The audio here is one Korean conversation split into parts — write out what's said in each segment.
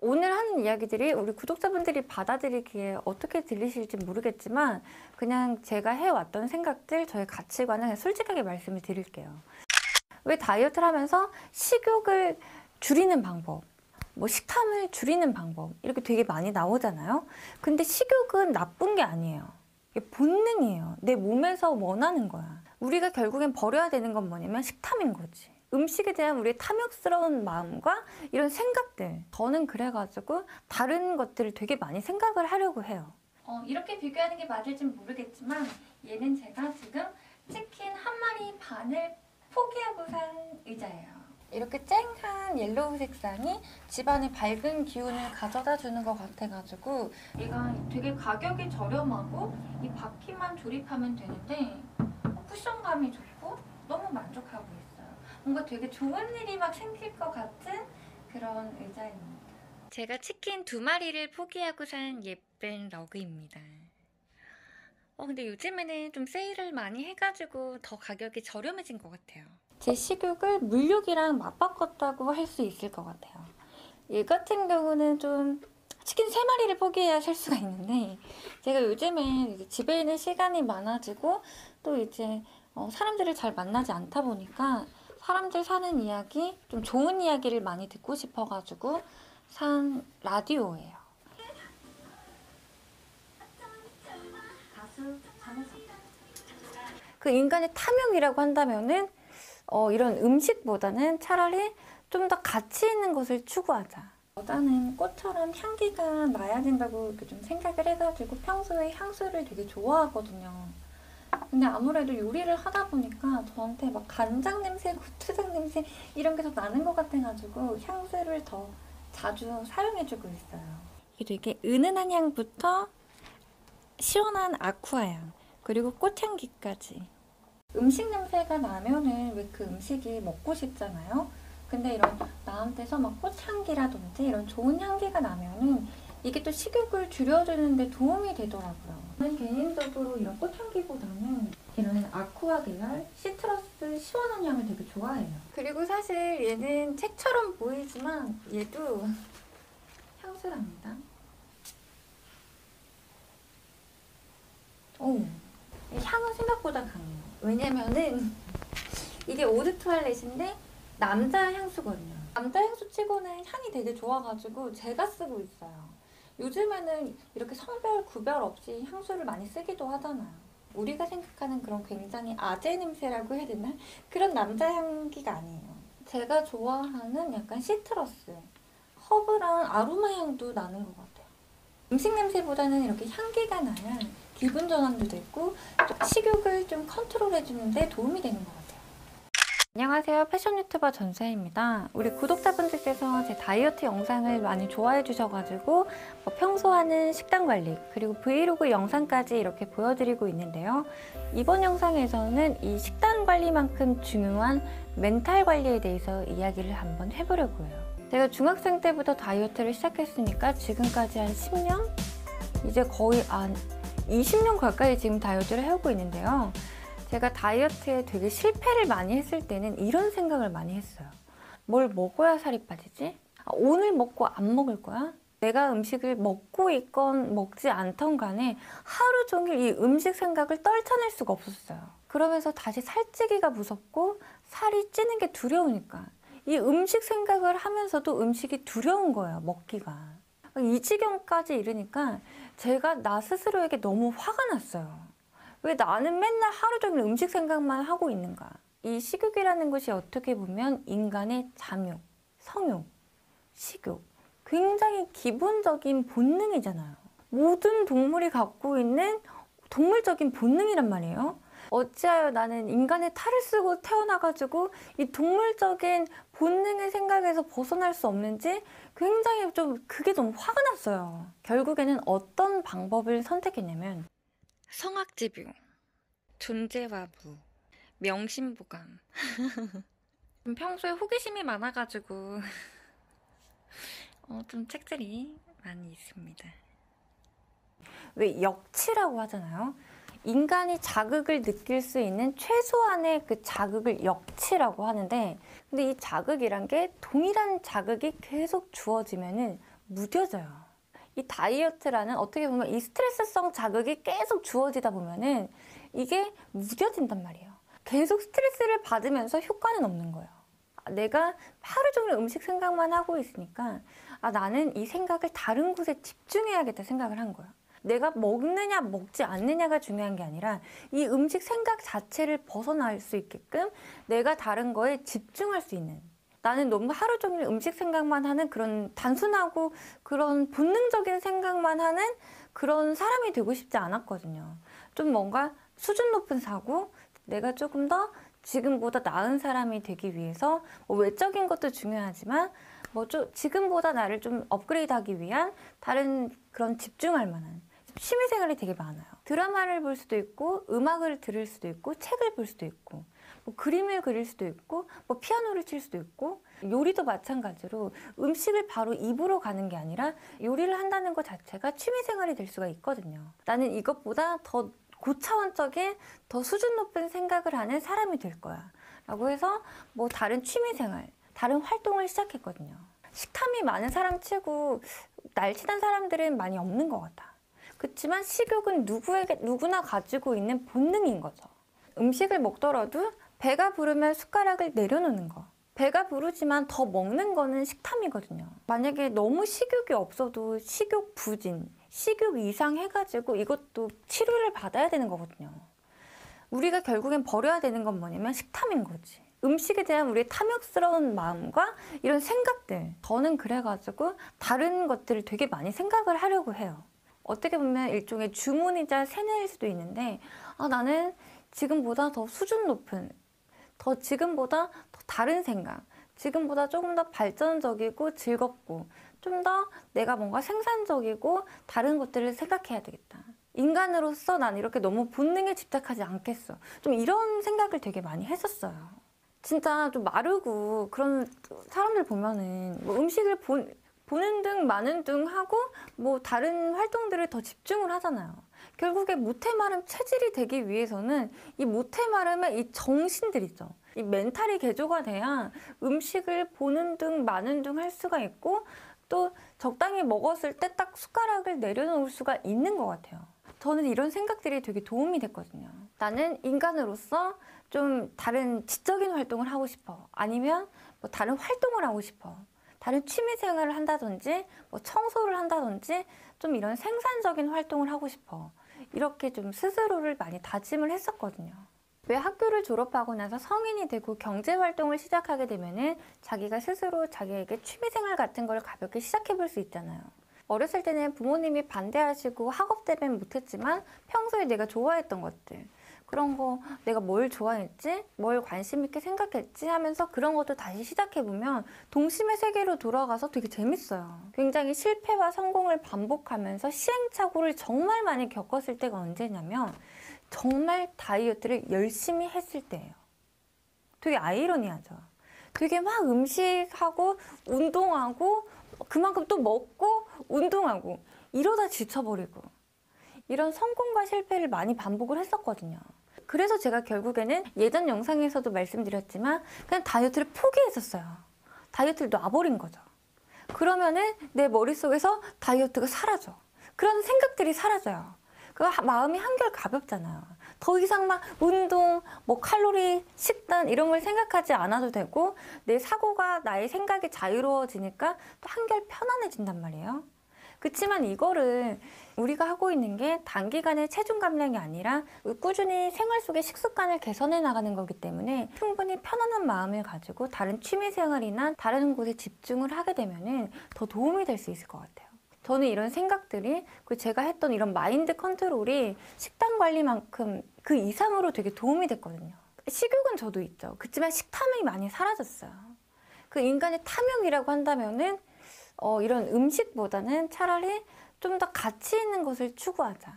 오늘 하는 이야기들이 우리 구독자분들이 받아들이기에 어떻게 들리실지 모르겠지만 그냥 제가 해왔던 생각들, 저의 가치관을 그냥 솔직하게 말씀을 드릴게요. 왜 다이어트를 하면서 식욕을 줄이는 방법, 뭐 식탐을 줄이는 방법 이렇게 되게 많이 나오잖아요. 근데 식욕은 나쁜 게 아니에요. 이게 본능이에요. 내 몸에서 원하는 거야. 우리가 결국엔 버려야 되는 건 뭐냐면 식탐인 거지. 음식에 대한 우리의 탐욕스러운 마음과 이런 생각들. 저는 그래가지고 다른 것들을 되게 많이 생각을 하려고 해요. 이렇게 비교하는 게 맞을진 모르겠지만 얘는 제가 지금 치킨 한 마리 반을 포기하고 산 의자예요. 이렇게 쨍한 옐로우 색상이 집안의 밝은 기운을 가져다 주는 것 같아가지고 얘가 되게 가격이 저렴하고 이 바퀴만 조립하면 되는데 쿠션감이 좋고 너무 만족하고 있어요. 뭔가 되게 좋은 일이 막 생길 것 같은 그런 의자입니다. 제가 치킨 2마리를 포기하고 산 예쁜 러그입니다. 근데 요즘에는 좀 세일을 많이 해가지고 더 가격이 저렴해진 것 같아요. 제 식욕을 물욕이랑 맞바꿨다고 할 수 있을 것 같아요. 얘 같은 경우는 좀 치킨 3마리를 포기해야 살 수가 있는데 제가 요즘에 이제 집에 있는 시간이 많아지고 또 이제 사람들을 잘 만나지 않다 보니까 사람들 사는 이야기, 좀 좋은 이야기를 많이 듣고 싶어가지고 산 라디오예요. 가수 전혜석. 그 인간의 탐욕이라고 한다면은 이런 음식보다는 차라리 좀 더 가치 있는 것을 추구하자. 여자는 꽃처럼 향기가 나야 된다고 이렇게 좀 생각을 해가지고 평소에 향수를 되게 좋아하거든요. 근데 아무래도 요리를 하다 보니까 저한테 막 간장 냄새, 고추장 냄새 이런 게 더 나는 것 같아가지고 향수를 더 자주 사용해주고 있어요. 이게 되게 은은한 향부터 시원한 아쿠아 향, 그리고 꽃향기까지. 음식 냄새가 나면은 왜 그 음식이 먹고 싶잖아요. 근데 이런 나한테서 막 꽃향기라든지 이런 좋은 향기가 나면은 이게 또 식욕을 줄여주는데 도움이 되더라고요. 저는 개인적으로 이런 꽃향기보다는 이런 아쿠아 계열 시트러스 시원한 향을 되게 좋아해요. 그리고 사실 얘는 책처럼 보이지만 얘도 향수랍니다. 향은 생각보다 강해요. 왜냐면은 이게 오드 투알렛인데 남자 향수거든요. 남자 향수 치고는 향이 되게 좋아가지고 제가 쓰고 있어요. 요즘에는 이렇게 성별 구별 없이 향수를 많이 쓰기도 하잖아요. 우리가 생각하는 그런 굉장히 아재 냄새라고 해야 되나? 그런 남자 향기가 아니에요. 제가 좋아하는 약간 시트러스, 허브랑 아로마 향도 나는 것 같아요. 음식 냄새보다는 이렇게 향기가 나야 기분 전환도 되고 식욕을 좀 컨트롤해주는데 도움이 되는 것 같아요. 안녕하세요. 패션 유튜버 전수혜입니다. 우리 구독자분들께서 제 다이어트 영상을 많이 좋아해 주셔가지고 평소 하는 식단 관리 그리고 브이로그 영상까지 이렇게 보여드리고 있는데요. 이번 영상에서는 이 식단 관리만큼 중요한 멘탈 관리에 대해서 이야기를 한번 해보려고 해요. 제가 중학생 때부터 다이어트를 시작했으니까 지금까지 한 10년? 이제 거의 한 20년 가까이 지금 다이어트를 해오고 있는데요. 제가 다이어트에 되게 실패를 많이 했을 때는 이런 생각을 많이 했어요. 뭘 먹어야 살이 빠지지? 오늘 먹고 안 먹을 거야? 내가 음식을 먹고 있건 먹지 않던 간에 하루 종일 이 음식 생각을 떨쳐낼 수가 없었어요. 그러면서 다시 살찌기가 무섭고 살이 찌는 게 두려우니까 이 음식 생각을 하면서도 음식이 두려운 거예요, 먹기가. 이 지경까지 이르니까 제가 나 스스로에게 너무 화가 났어요. 왜 나는 맨날 하루 종일 음식 생각만 하고 있는가? 이 식욕이라는 것이 어떻게 보면 인간의 잠욕, 성욕, 식욕, 굉장히 기본적인 본능이잖아요. 모든 동물이 갖고 있는 동물적인 본능이란 말이에요. 어찌하여 나는 인간의 탈을 쓰고 태어나가지고 이 동물적인 본능의 생각에서 벗어날 수 없는지 굉장히 그게 너무 화가 났어요. 결국에는 어떤 방법을 선택했냐면 성악지뷰, 존재와무, 명심보감. 평소에 호기심이 많아가지고 좀 책들이 많이 있습니다. 왜 역치라고 하잖아요. 인간이 자극을 느낄 수 있는 최소한의 그 자극을 역치라고 하는데 근데 이 자극이란 게 동일한 자극이 계속 주어지면은 무뎌져요. 이 다이어트라는 어떻게 보면 이 스트레스성 자극이 계속 주어지다 보면은 이게 무뎌진단 말이에요. 계속 스트레스를 받으면서 효과는 없는 거예요. 내가 하루 종일 음식 생각만 하고 있으니까 나는 이 생각을 다른 곳에 집중해야겠다 생각을 한 거예요. 내가 먹느냐 먹지 않느냐가 중요한 게 아니라 이 음식 생각 자체를 벗어날 수 있게끔 내가 다른 거에 집중할 수 있는, 나는 너무 하루 종일 음식 생각만 하는 그런 단순하고 그런 본능적인 생각만 하는 그런 사람이 되고 싶지 않았거든요. 좀 뭔가 수준 높은 사고, 내가 조금 더 지금보다 나은 사람이 되기 위해서 뭐 외적인 것도 중요하지만 지금보다 나를 좀 업그레이드하기 위한 다른 그런 집중할 만한 취미생활이 되게 많아요. 드라마를 볼 수도 있고, 음악을 들을 수도 있고, 책을 볼 수도 있고, 뭐 그림을 그릴 수도 있고, 뭐 피아노를 칠 수도 있고, 요리도 마찬가지로 음식을 바로 입으로 가는 게 아니라 요리를 한다는 것 자체가 취미생활이 될 수가 있거든요. 나는 이것보다 더 고차원적인, 더 수준 높은 생각을 하는 사람이 될 거야 라고 해서 뭐 다른 취미생활, 다른 활동을 시작했거든요. 식탐이 많은 사람 치고 날씬한 사람들은 많이 없는 것 같아. 그렇지만 식욕은 누구나 가지고 있는 본능인 거죠. 음식을 먹더라도 배가 부르면 숟가락을 내려놓는 거. 배가 부르지만 더 먹는 거는 식탐이거든요. 만약에 너무 식욕이 없어도 식욕 부진, 식욕 이상 해가지고 이것도 치료를 받아야 되는 거거든요. 우리가 결국엔 버려야 되는 건 뭐냐면 식탐인 거지. 음식에 대한 우리의 탐욕스러운 마음과 이런 생각들. 저는 그래가지고 다른 것들을 되게 많이 생각을 하려고 해요. 어떻게 보면 일종의 주문이자 세뇌일 수도 있는데 나는 지금보다 더 수준 높은, 지금보다 더 다른 생각, 지금보다 조금 더 발전적이고 즐겁고 좀 더 내가 뭔가 생산적이고 다른 것들을 생각해야 되겠다. 인간으로서 난 이렇게 너무 본능에 집착하지 않겠어. 좀 이런 생각을 되게 많이 했었어요. 진짜 좀 마르고 그런 사람들 보면은 뭐 음식을 보는 등 마는 등 하고 뭐 다른 활동들을 더 집중을 하잖아요. 결국에 모태마름 체질이 되기 위해서는 이 모태마름의 이 정신들 있죠. 이 멘탈이 개조가 돼야 음식을 보는 등 마는 등 할 수가 있고 또 적당히 먹었을 때 딱 숟가락을 내려놓을 수가 있는 것 같아요. 저는 이런 생각들이 되게 도움이 됐거든요. 나는 인간으로서 좀 다른 지적인 활동을 하고 싶어. 아니면 뭐 다른 활동을 하고 싶어. 다른 취미 생활을 한다든지 뭐 청소를 한다든지 좀 이런 생산적인 활동을 하고 싶어. 이렇게 좀 스스로를 많이 다짐을 했었거든요. 왜 학교를 졸업하고 나서 성인이 되고 경제활동을 시작하게 되면은 자기가 스스로 자기에게 취미생활 같은 걸 가볍게 시작해볼 수 있잖아요. 어렸을 때는 부모님이 반대하시고 학업 때문에 못했지만 평소에 내가 좋아했던 것들, 그런 거 내가 뭘 좋아했지? 뭘 관심 있게 생각했지? 하면서 그런 것도 다시 시작해보면 동심의 세계로 돌아가서 되게 재밌어요. 굉장히 실패와 성공을 반복하면서 시행착오를 정말 많이 겪었을 때가 언제냐면 정말 다이어트를 열심히 했을 때예요. 되게 아이러니하죠. 되게 막 음식하고 운동하고 그만큼 또 먹고 운동하고 이러다 지쳐버리고 이런 성공과 실패를 많이 반복을 했었거든요. 그래서 제가 결국에는 예전 영상에서도 말씀드렸지만 그냥 다이어트를 포기했었어요. 다이어트를 놔버린 거죠. 그러면은 내 머릿속에서 다이어트가 사라져. 그런 생각들이 사라져요. 그 마음이 한결 가볍잖아요. 더 이상 막 운동, 뭐 칼로리, 식단 이런 걸 생각하지 않아도 되고 내 사고가 나의 생각이 자유로워지니까 또 한결 편안해진단 말이에요. 그렇지만 이거를 우리가 하고 있는 게 단기간의 체중 감량이 아니라 꾸준히 생활 속의 식습관을 개선해 나가는 거기 때문에 충분히 편안한 마음을 가지고 다른 취미 생활이나 다른 곳에 집중을 하게 되면은 더 도움이 될 수 있을 것 같아요. 저는 이런 생각들이 제가 했던 이런 마인드 컨트롤이 식단 관리만큼 그 이상으로 되게 도움이 됐거든요. 식욕은 저도 있죠. 그렇지만 식탐이 많이 사라졌어요. 그 인간의 탐욕이라고 한다면은 이런 음식보다는 차라리 좀 더 가치 있는 것을 추구하자.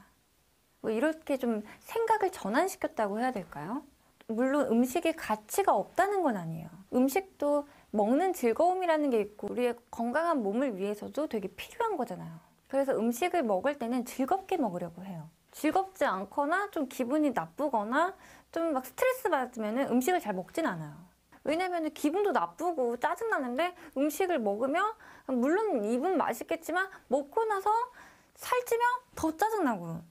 뭐 이렇게 좀 생각을 전환시켰다고 해야 될까요? 물론 음식이 가치가 없다는 건 아니에요. 음식도 먹는 즐거움이라는 게 있고 우리의 건강한 몸을 위해서도 되게 필요한 거잖아요. 그래서 음식을 먹을 때는 즐겁게 먹으려고 해요. 즐겁지 않거나 좀 기분이 나쁘거나 좀 막 스트레스 받으면 음식을 잘 먹진 않아요. 왜냐면 기분도 나쁘고 짜증나는데 음식을 먹으면 물론 입은 맛있겠지만 먹고 나서 살찌면 더 짜증나고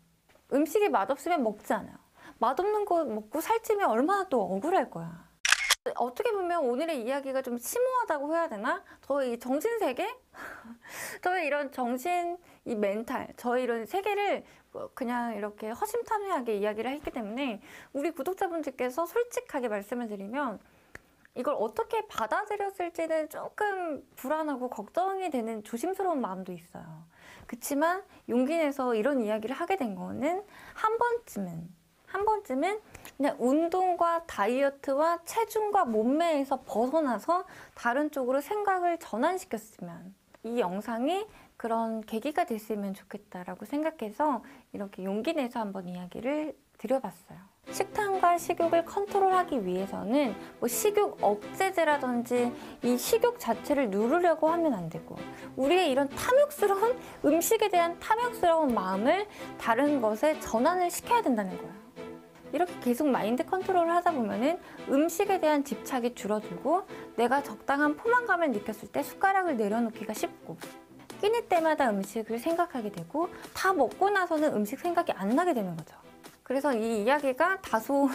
음식이 맛없으면 먹지 않아요. 맛없는 거 먹고 살찌면 얼마나 또 억울할 거야. 어떻게 보면 오늘의 이야기가 좀 심오하다고 해야 되나? 저의 정신세계? 저의 이런 정신, 이 멘탈, 저의 이런 세계를 그냥 이렇게 허심탄회하게 이야기를 했기 때문에 우리 구독자분들께서 솔직하게 말씀을 드리면 이걸 어떻게 받아들였을지는 조금 불안하고 걱정이 되는 조심스러운 마음도 있어요. 그렇지만 용기 내서 이런 이야기를 하게 된 거는 한 번쯤은 그냥 운동과 다이어트와 체중과 몸매에서 벗어나서 다른 쪽으로 생각을 전환시켰으면 이 영상이 그런 계기가 됐으면 좋겠다라고 생각해서 이렇게 용기 내서 한번 이야기를 드려봤어요. 식탐과 식욕을 컨트롤하기 위해서는 뭐 식욕 억제제라든지 이 식욕 자체를 누르려고 하면 안 되고 우리의 이런 탐욕스러운 음식에 대한 탐욕스러운 마음을 다른 것에 전환을 시켜야 된다는 거예요. 이렇게 계속 마인드 컨트롤을 하다 보면은 음식에 대한 집착이 줄어들고 내가 적당한 포만감을 느꼈을 때 숟가락을 내려놓기가 쉽고 끼니 때마다 음식을 생각하게 되고 다 먹고 나서는 음식 생각이 안 나게 되는 거죠. 그래서 이 이야기가 다소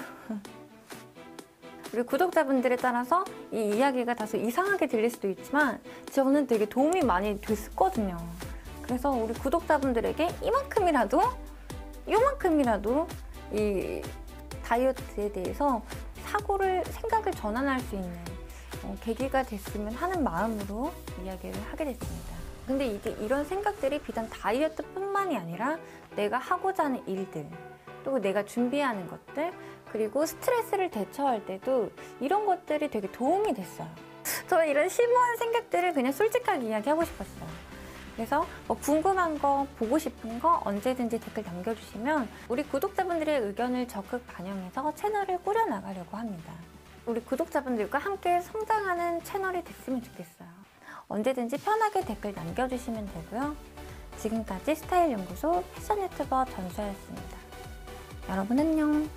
우리 구독자분들에 따라서 이 이야기가 다소 이상하게 들릴 수도 있지만 저는 되게 도움이 많이 됐거든요. 그래서 우리 구독자분들에게 요만큼이라도 이 다이어트에 대해서 생각을 전환할 수 있는 계기가 됐으면 하는 마음으로 이야기를 하게 됐습니다. 근데 이런 생각들이 비단 다이어트뿐만이 아니라 내가 하고자 하는 일들 또 내가 준비하는 것들 그리고 스트레스를 대처할 때도 이런 것들이 되게 도움이 됐어요. 저 이런 심오한 생각들을 그냥 솔직하게 이야기하고 싶었어요. 그래서 뭐 궁금한 거, 보고 싶은 거 언제든지 댓글 남겨주시면 우리 구독자분들의 의견을 적극 반영해서 채널을 꾸려나가려고 합니다. 우리 구독자분들과 함께 성장하는 채널이 됐으면 좋겠어요. 언제든지 편하게 댓글 남겨주시면 되고요. 지금까지 스타일연구소 패션 유튜버 전수였습니다. 여러분 안녕.